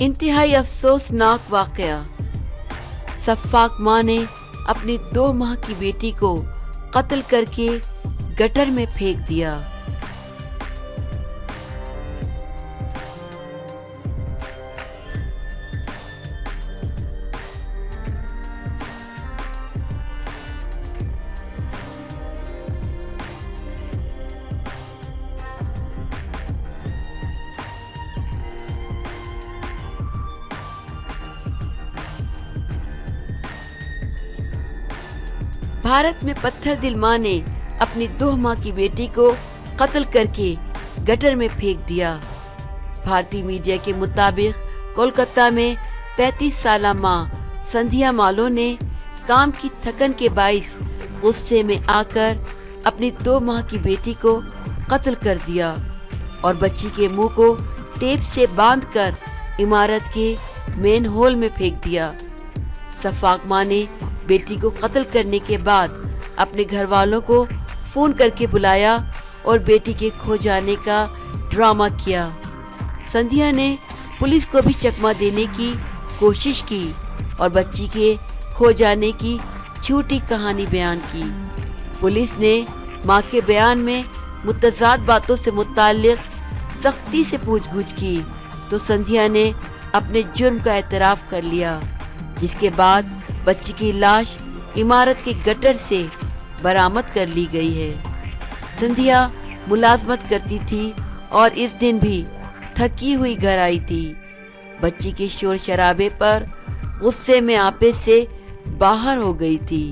انتہائی افسوسناک واقعہ، سفاک ماں نے اپنی 2 ماہ کی بیٹی کو قتل کر کے گٹر میں پھینک دیا۔ بھارت میں پتھر دل ماں نے اپنی 2 ماہ کی بیٹی کو قتل کر کے گٹر میں پھینک دیا۔ بھارتی میڈیا کے مطابق کولکتہ میں 35 سالہ ماں سندھیا مالو نے کام کی تھکن کے باعث غصے میں آ کر اپنی 2 ماہ کی بیٹی کو قتل کر دیا اور بچی کے منہ کو ٹیپ سے باندھ کر عمارت کے مین ہول میں پھینک دیا۔ سفاک ماں نے بیٹی کو قتل کرنے کے بعد اپنے گھر والوں کو فون کر کے بلایا اور بیٹی کے کھو جانے کا ڈرامہ کیا۔ سندھیا نے پولیس کو بھی چکمہ دینے کی کوشش کی اور بچی کے کھو جانے کی جھوٹی کہانی بیان کی۔ پولیس نے ماں کے بیان میں متضاد باتوں سے متعلق سختی سے پوچھ گچھ کی تو سندھیا نے اپنے جرم کا اعتراف کر لیا، جس کے بعد بچی کی لاش عمارت کے گٹر سے برآمد کر لی گئی ہے۔ سندھیا ملازمت کرتی تھی اور اس دن بھی تھکی ہوئی گھر آئی تھی۔ بچی کے شور شرابے پر غصے میں آپے سے باہر ہو گئی تھی۔